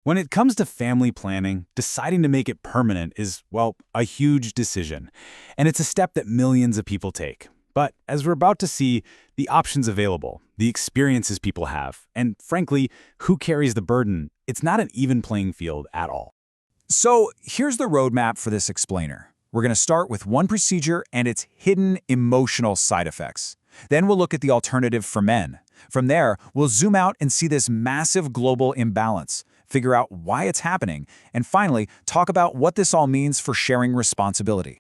When it comes to family planning, deciding to make it permanent is, well, a huge decision. And it's a step that millions of people take. But as we're about to see, the options available, the experiences people have, and frankly, who carries the burden, it's not an even playing field at all. So here's the roadmap for this explainer. We're going to start with one procedure and its hidden emotional side effects. Then we'll look at the alternative for men. From there, we'll zoom out and see this massive global imbalance, figure out why it's happening, and finally, talk about what this all means for sharing responsibility.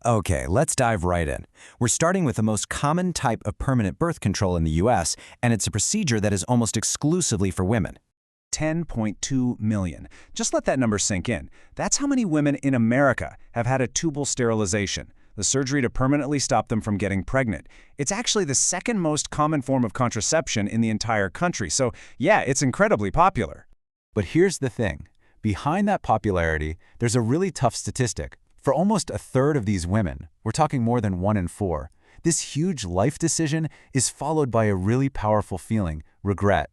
Okay, let's dive right in. We're starting with the most common type of permanent birth control in the US, and it's a procedure that is almost exclusively for women. 10.2 million. Just let that number sink in. That's how many women in America have had a tubal sterilization, the surgery to permanently stop them from getting pregnant. It's actually the second most common form of contraception in the entire country, so yeah, it's incredibly popular. But here's the thing. Behind that popularity, there's a really tough statistic. For almost a third of these women, we're talking more than 1 in 4, this huge life decision is followed by a really powerful feeling, regret.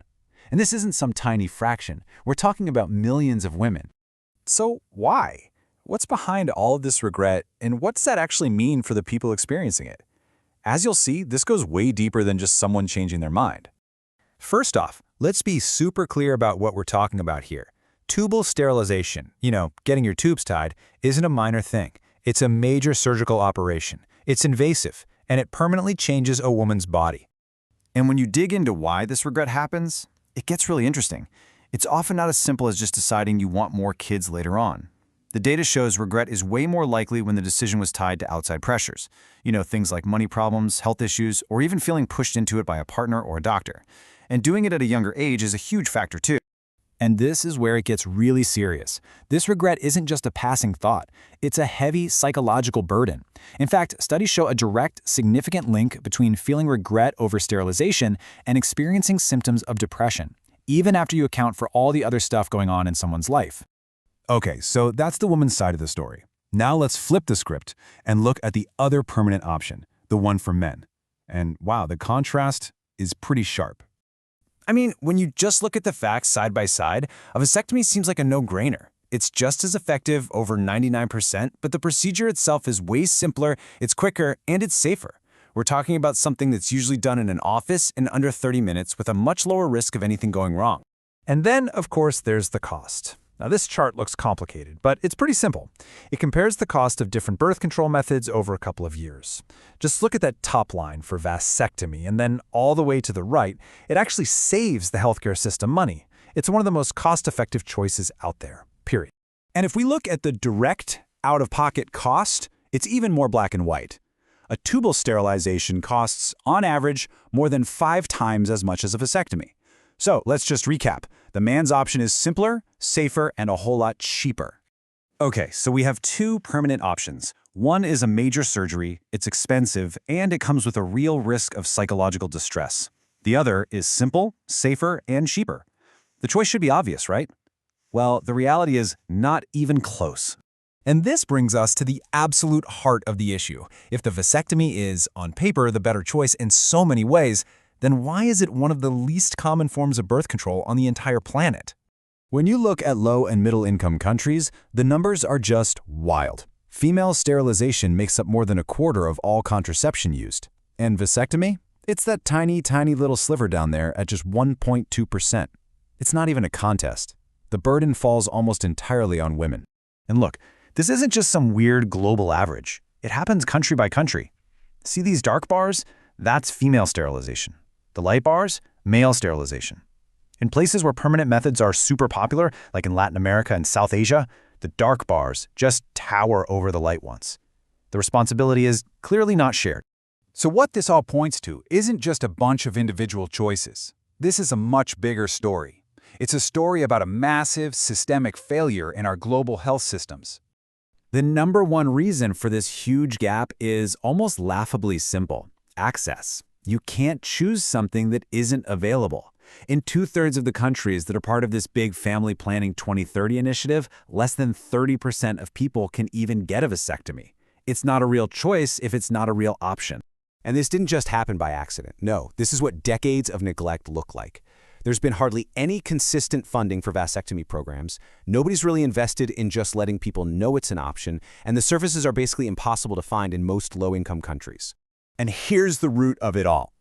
And this isn't some tiny fraction. We're talking about millions of women. So why? What's behind all of this regret, and what does that actually mean for the people experiencing it? As you'll see, this goes way deeper than just someone changing their mind. First off, let's be super clear about what we're talking about here. Tubal sterilization, getting your tubes tied, isn't a minor thing. It's a major surgical operation. It's invasive, and it permanently changes a woman's body. And when you dig into why this regret happens, it gets really interesting. It's often not as simple as just deciding you want more kids later on. The data shows regret is way more likely when the decision was tied to outside pressures. Things like money problems, health issues, or even feeling pushed into it by a partner or a doctor. And doing it at a younger age is a huge factor too. And this is where it gets really serious. This regret isn't just a passing thought. It's a heavy psychological burden. In fact, studies show a direct, significant link between feeling regret over sterilization and experiencing symptoms of depression, even after you account for all the other stuff going on in someone's life. Okay, so that's the woman's side of the story. Now let's flip the script and look at the other permanent option, the one for men. And wow, the contrast is pretty sharp. I mean, when you just look at the facts side by side, a vasectomy seems like a no-brainer. It's just as effective, over 99%, but the procedure itself is way simpler, it's quicker, and it's safer. We're talking about something that's usually done in an office in under 30 minutes with a much lower risk of anything going wrong. And then, of course, there's the cost. Now, this chart looks complicated, but it's pretty simple. It compares the cost of different birth control methods over a couple of years. Just look at that top line for vasectomy, and then all the way to the right, it actually saves the healthcare system money. It's one of the most cost-effective choices out there, period. And if we look at the direct, out-of-pocket cost, it's even more black and white. A tubal sterilization costs, on average, more than 5 times as much as a vasectomy. So let's just recap. The man's option is simpler, safer, and a whole lot cheaper. Okay, so we have 2 permanent options. One is a major surgery, it's expensive, and it comes with a real risk of psychological distress. The other is simple, safer, and cheaper. The choice should be obvious, right? Well, the reality is not even close. And this brings us to the absolute heart of the issue. If the vasectomy is, on paper, the better choice in so many ways, then why is it one of the least common forms of birth control on the entire planet? When you look at low- and middle-income countries, the numbers are just wild. Female sterilization makes up more than a quarter of all contraception used. And vasectomy? It's that tiny, tiny little sliver down there at just 1.2%. It's not even a contest. The burden falls almost entirely on women. And look, this isn't just some weird global average. It happens country by country. See these dark bars? That's female sterilization. The light bars, male sterilization. In places where permanent methods are super popular, like in Latin America and South Asia, the dark bars just tower over the light ones. The responsibility is clearly not shared. So what this all points to isn't just a bunch of individual choices. This is a much bigger story. It's a story about a massive, systemic failure in our global health systems. The number one reason for this huge gap is almost laughably simple: access. You can't choose something that isn't available. In 2/3 of the countries that are part of this big Family Planning 2030 initiative, less than 30% of people can even get a vasectomy. It's not a real choice if it's not a real option. And this didn't just happen by accident. No, this is what decades of neglect look like. There's been hardly any consistent funding for vasectomy programs. Nobody's really invested in just letting people know it's an option, and the services are basically impossible to find in most low-income countries. And here's the root of it all.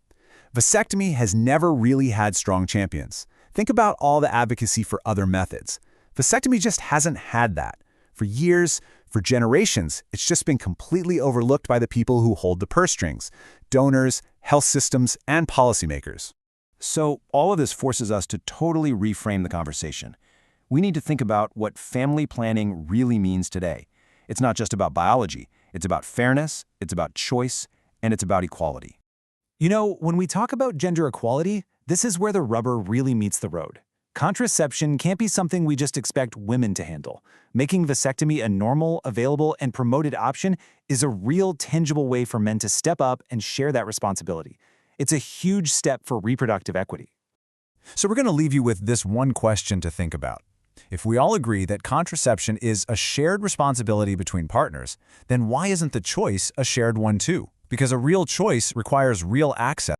Vasectomy has never really had strong champions. Think about all the advocacy for other methods. Vasectomy just hasn't had that. For years, for generations, it's just been completely overlooked by the people who hold the purse strings: donors, health systems, and policymakers. So all of this forces us to totally reframe the conversation. We need to think about what family planning really means today. It's not just about biology. It's about fairness, it's about choice, and it's about equality. You know, when we talk about gender equality, this is where the rubber really meets the road. Contraception can't be something we just expect women to handle. Making vasectomy a normal, available, and promoted option is a real, tangible way for men to step up and share that responsibility. It's a huge step for reproductive equity. So we're going to leave you with this one question to think about. If we all agree that contraception is a shared responsibility between partners, then why isn't the choice a shared one too? Because a real choice requires real access.